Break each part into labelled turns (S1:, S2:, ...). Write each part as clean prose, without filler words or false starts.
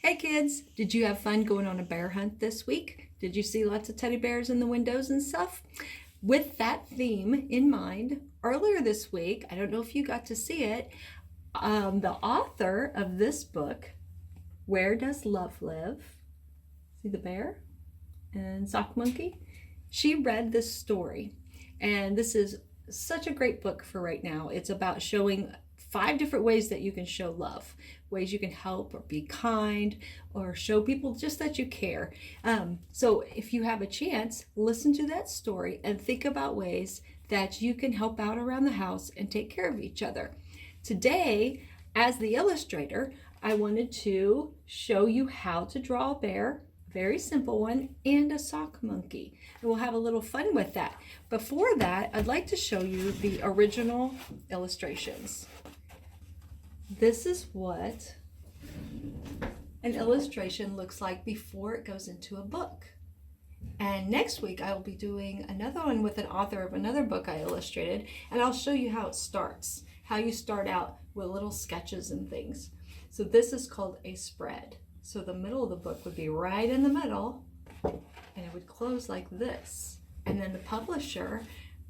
S1: Hey kids, did you have fun going on a bear hunt this week? Did you see lots of teddy bears in the windows and stuff? With that theme in mind, earlier this week, I don't know if you got to see it, the author of this book, Where Does Love Live? See the bear and sock monkey? She read this story, and this is such a great book for right now. It's about showing 5 different ways that you can show love, ways you can help or be kind or show people just that you care. So if you have a chance, listen to that story and think about ways that you can help out around the house and take care of each other. Today, as the illustrator, I wanted to show you how to draw a bear, a very simple one, and a sock monkey. And we'll have a little fun with that. Before that, I'd like to show you the original illustrations. This is what an illustration looks like before it goes into a book. And next week I will be doing another one with an author of another book I illustrated, and I'll show you how it starts, how you start out with little sketches and things. So this is called a spread. So the middle of the book would be right in the middle, and it would close like this. And then the publisher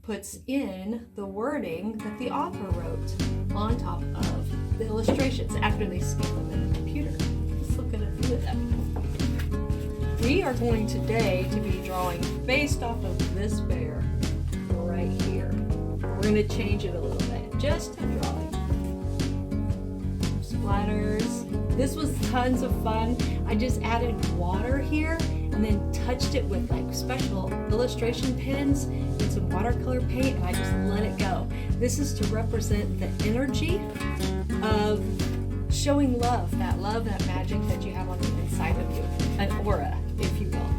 S1: puts in the wording that the author wrote on top of the illustrations after they scan them in the computer. Let's look at a few of them. We are going today to be drawing based off of this bear right here. We're going to change it a little bit, just a drawing. Splatters. This was tons of fun. I just added water here and then touched it with like special illustration pens and some watercolor paint, and I just let it go. This is to represent the energy of showing love, that magic that you have on the inside of you, an aura, if you will.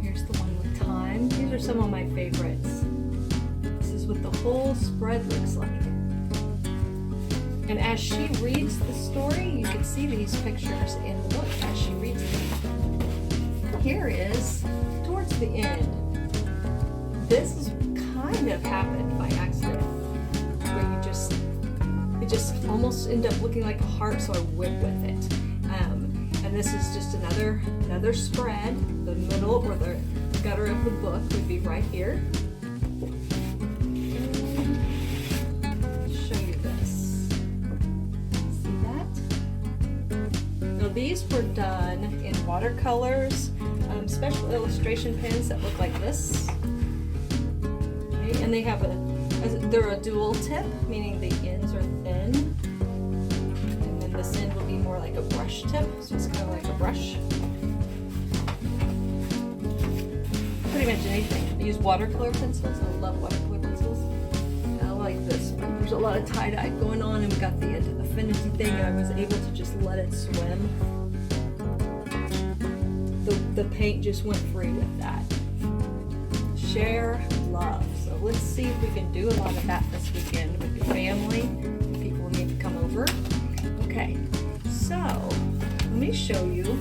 S1: Here's the one with time. These are some of my favorites. This is what the whole spread looks like. And as she reads the story, you can see these pictures in the book as she reads them. Here is towards the end. This is kind of happened by accident, where it just almost ended up looking like a heart, so I went with it. And this is just another spread. The middle or the gutter of the book would be right here. Show you this. See that? Now these were done in watercolors, special illustration pens that look like this. Okay, and they have they're a dual tip, meaning the ends are thin, and then this end will be more like a brush tip, so it's kind of like a brush. Pretty much anything. I use watercolor pencils. I love watercolor pencils. I like this one. There's a lot of tie-dye going on, and we got the affinity thing, and I was able to just let it swim. The paint just went free with that. Share love. So let's see if we can do a lot of that this weekend with your family. People need to come over. Okay, so let me show you.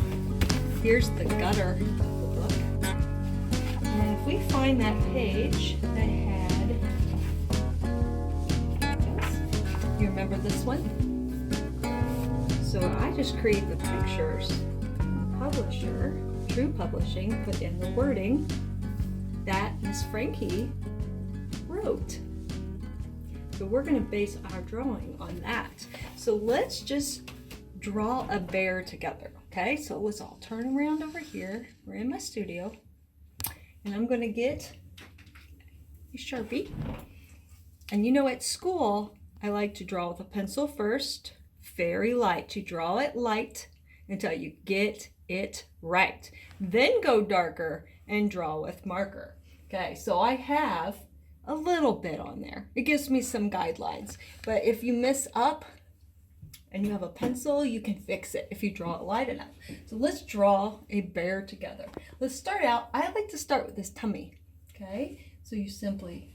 S1: Here's the gutter of the book. And if we find that page that had, you remember this one? So I just create the pictures. The publisher, True Publishing, put in the wording that Miss Frankie wrote. So we're going to base our drawing on that. So let's just draw a bear together. Okay, so let's all turn around over here. We're in my studio, and I'm going to get a Sharpie. And you know, at school, I like to draw with a pencil first, very light. You draw it light until you get it right. Then go darker and draw with marker. Okay, so I have a little bit on there. It gives me some guidelines. But if you mess up and you have a pencil, you can fix it if you draw it light enough. So let's draw a bear together. Let's start out. I like to start with this tummy. Okay, so you simply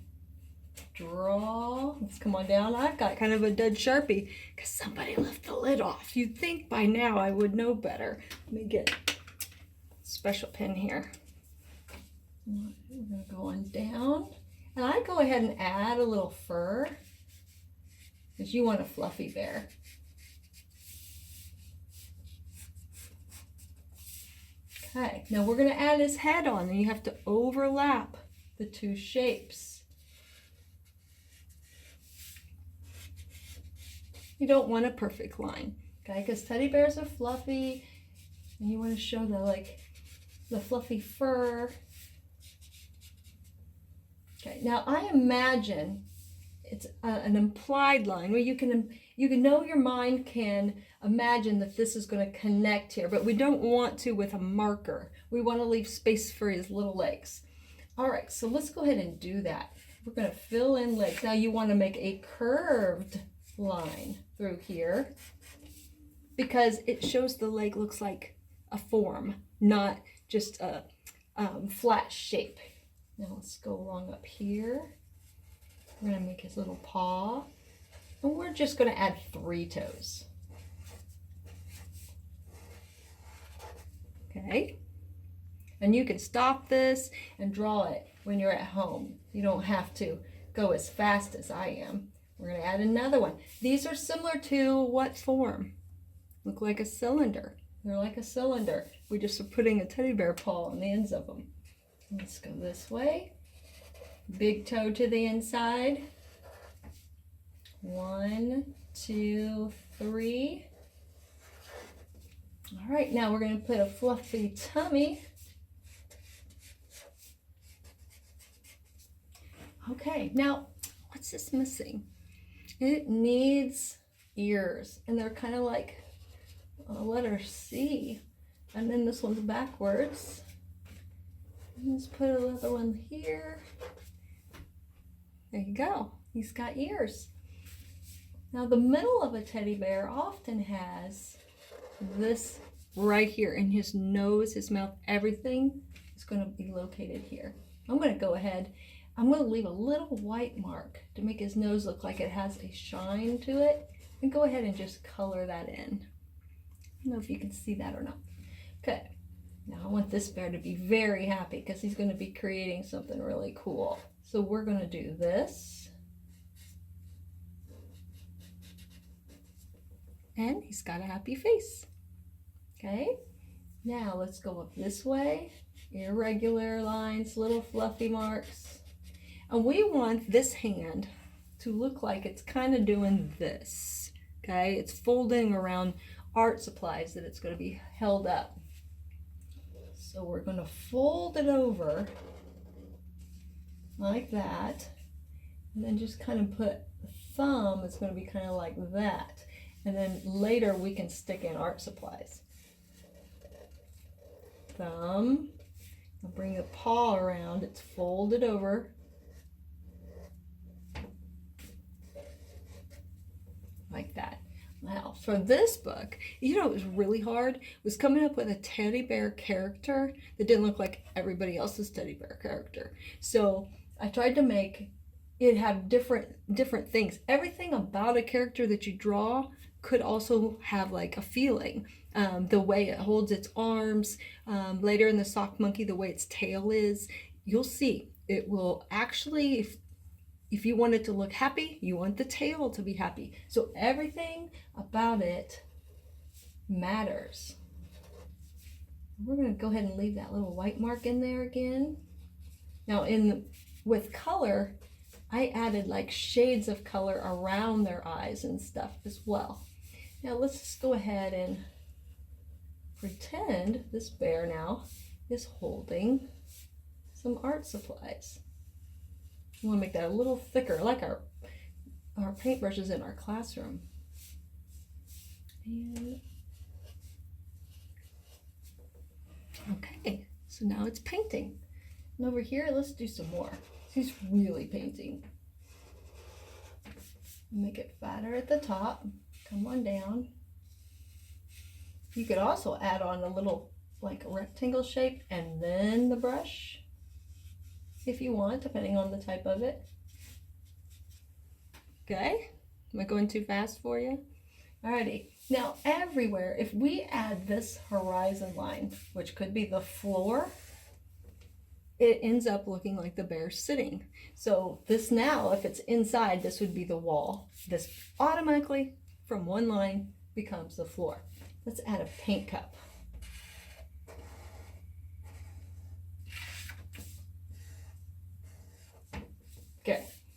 S1: draw. Let's come on down. I've got kind of a dud Sharpie because somebody left the lid off. You'd think by now I would know better. Let me get a special pen here. We're going to go on down. And I go ahead and add a little fur because you want a fluffy bear. Okay, now we're going to add his head on, and you have to overlap the two shapes. You don't want a perfect line, okay? Because teddy bears are fluffy, and you want to show the fluffy fur. Okay, now I imagine it's an implied line where you can know your mind can imagine that this is going to connect here, but we don't want to with a marker. We want to leave space for his little legs. All right, so let's go ahead and do that. We're going to fill in legs. Now you want to make a curved line through here because it shows the leg looks like a form, not just a flat shape. Now let's go along up here. We're going to make his little paw, and we're just going to add 3 toes. Okay, and you can stop this and draw it when you're at home. You don't have to go as fast as I am. We're going to add another one. These are similar to what form? Look like a cylinder. They're like a cylinder. We just are putting a teddy bear paw on the ends of them. Let's go this way. Big toe to the inside. 1, 2, 3. All right, now we're going to put a fluffy tummy. Okay, now what's this missing? It needs ears, and they're kind of like a letter C. And then this one's backwards. Let's put another one here. There you go. He's got ears. Now the middle of a teddy bear often has this right here, in his nose, his mouth, everything is going to be located here. I'm going to go ahead. I'm going to leave a little white mark to make his nose look like it has a shine to it, and go ahead and just color that in. I don't know if you can see that or not. Okay. Now I want this bear to be very happy because he's going to be creating something really cool. So we're going to do this. And he's got a happy face. Okay. Now let's go up this way. Irregular lines, little fluffy marks. And we want this hand to look like it's kind of doing this. Okay. It's folding around art supplies that it's going to be held up. So we're going to fold it over like that, and then just kind of put the thumb, it's going to be kind of like that. And then later we can stick in art supplies. Thumb, I'll bring the paw around, it's folded over. Like that. Now, for this book, you know, it was really hard, was coming up with a teddy bear character that didn't look like everybody else's teddy bear character. So I tried to make it have different things. Everything about a character that you draw could also have like a feeling. The way it holds its arms, later in the sock monkey, the way its tail is, you'll see. It will actually, if you want it to look happy, you want the tail to be happy. So everything about it matters. We're going to go ahead and leave that little white mark in there again. Now with color, I added like shades of color around their eyes and stuff as well. Now let's just go ahead and pretend this bear now is holding some art supplies. I want to make that a little thicker, like our paintbrushes in our classroom. And okay, so now it's painting. And over here, let's do some more. He's really painting. Make it fatter at the top. Come on down. You could also add on a little like a rectangle shape and then the brush if you want, depending on the type of it. Okay, am I going too fast for you? Alrighty, now everywhere, if we add this horizon line, which could be the floor, it ends up looking like the bear's sitting. So this now, if it's inside, this would be the wall. This automatically, from one line, becomes the floor. Let's add a paint cup.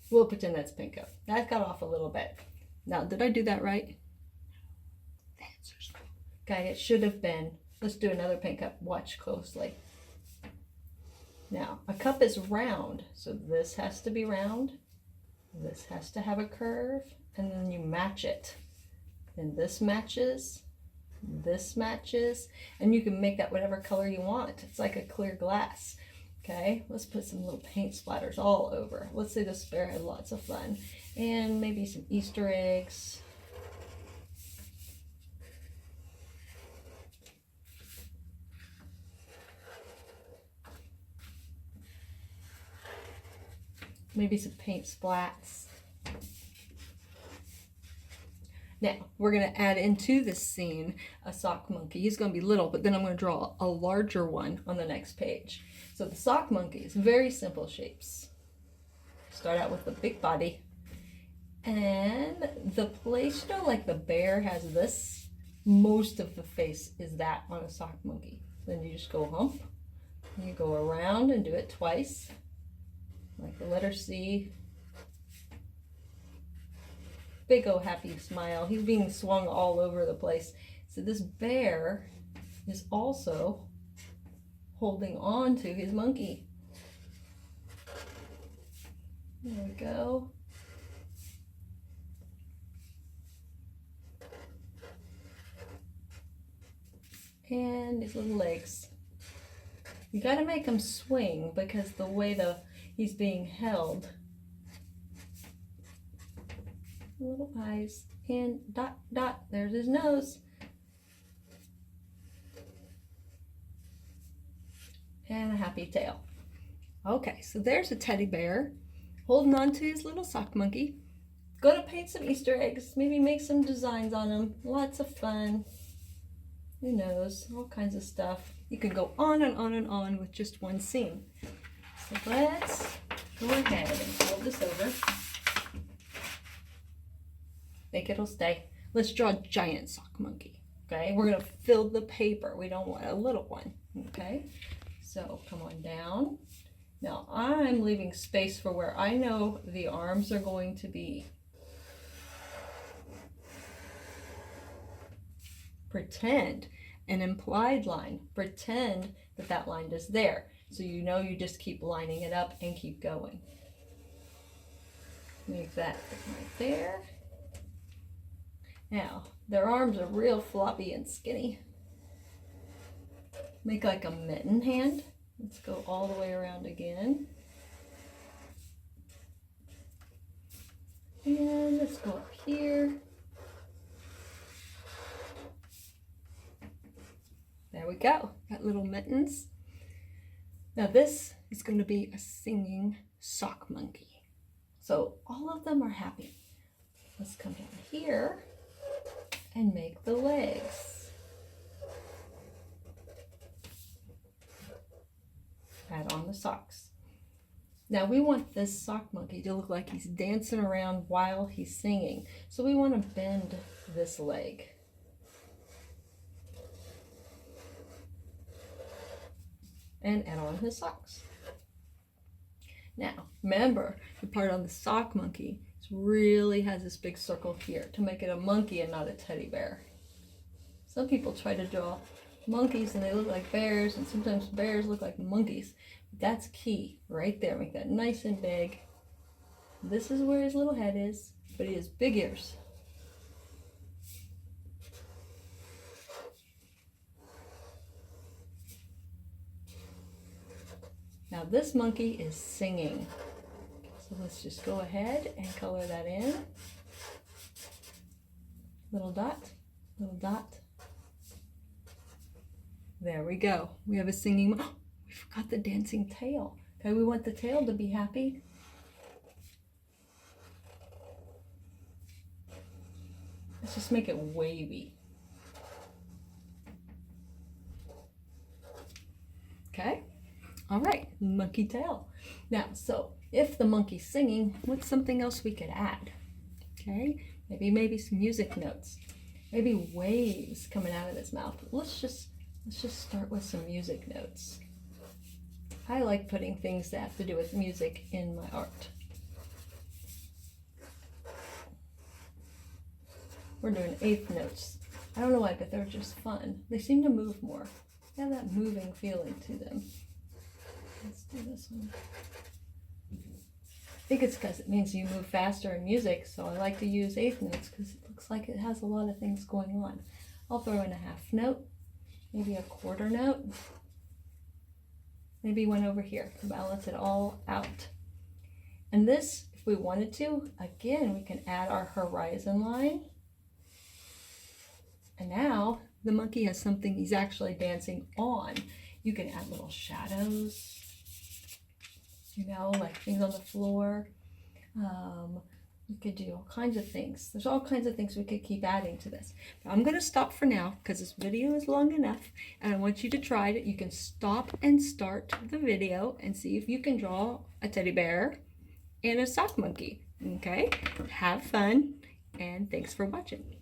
S1: We'll pretend that's Pinko. That got off a little bit. Now, did I do that right? Okay, it should have been. Let's do another pink cup. Watch closely. Now, a cup is round, so this has to be round. This has to have a curve, and then you match it. And this matches, and you can make that whatever color you want. It's like a clear glass. Okay, let's put some little paint splatters all over. Let's say this bear had lots of fun. And maybe some Easter eggs. Maybe some paint splats. Now, we're going to add into this scene a sock monkey. He's going to be little, but then I'm going to draw a larger one on the next page. So the sock monkey is very simple shapes. Start out with the big body. And the place, you know, like the bear has this, most of the face is that on a sock monkey. Then you just go hump. You go around and do it twice. Like the letter C. Big old happy smile. He's being swung all over the place. So this bear is also holding on to his monkey. There we go. And his little legs. You got to make him swing because the way he's being held. Little eyes and dot dot. There's his nose. And a happy tail. Okay, so there's a teddy bear holding on to his little sock monkey. Gonna paint some Easter eggs, maybe make some designs on them. Lots of fun. Who knows? All kinds of stuff. You could go on and on and on with just one scene. So let's go ahead and fold this over. Think it'll stay. Let's draw a giant sock monkey. Okay, we're gonna fill the paper. We don't want a little one. Okay, so come on down. Now I'm leaving space for where I know the arms are going to be. Pretend an implied line. Pretend that that line is there. So you know you just keep lining it up and keep going. Make that right there. Now, their arms are real floppy and skinny. Make like a mitten hand. Let's go all the way around again. And let's go up here. There we go. Got little mittens. Now this is going to be a singing sock monkey. So all of them are happy. Let's come down here and make the legs. Add on the socks. Now we want this sock monkey to look like he's dancing around while he's singing. So we want to bend this leg. And add on his socks. Now, remember, the part on the sock monkey really has this big circle here to make it a monkey and not a teddy bear. Some people try to draw monkeys and they look like bears, and sometimes bears look like monkeys. That's key right there. Make that nice and big. This is where his little head is, but he has big ears. Now this monkey is singing. So let's just go ahead and color that in. Little dot, little dot. There we go. We have a singing, oh, we forgot the dancing tail. Okay, we want the tail to be happy. Let's just make it wavy. Okay. All right, monkey tail. Now, so if the monkey's singing, what's something else we could add? Okay, maybe some music notes. Maybe waves coming out of his mouth. Let's just start with some music notes. I like putting things that have to do with music in my art. We're doing eighth notes. I don't know why, but they're just fun. They seem to move more. They have that moving feeling to them. Let's do this one. I think it's because it means you move faster in music, so I like to use eighth notes because it looks like it has a lot of things going on. I'll throw in a half note, maybe a quarter note, maybe one over here to balance it all out. And this, if we wanted to, again, we can add our horizon line. And now the monkey has something he's actually dancing on. You can add little shadows, you know, like things on the floor. We could do all kinds of things. There's all kinds of things we could keep adding to this. But I'm going to stop for now because this video is long enough and I want you to try it. You can stop and start the video and see if you can draw a teddy bear and a sock monkey. Okay? Have fun and thanks for watching.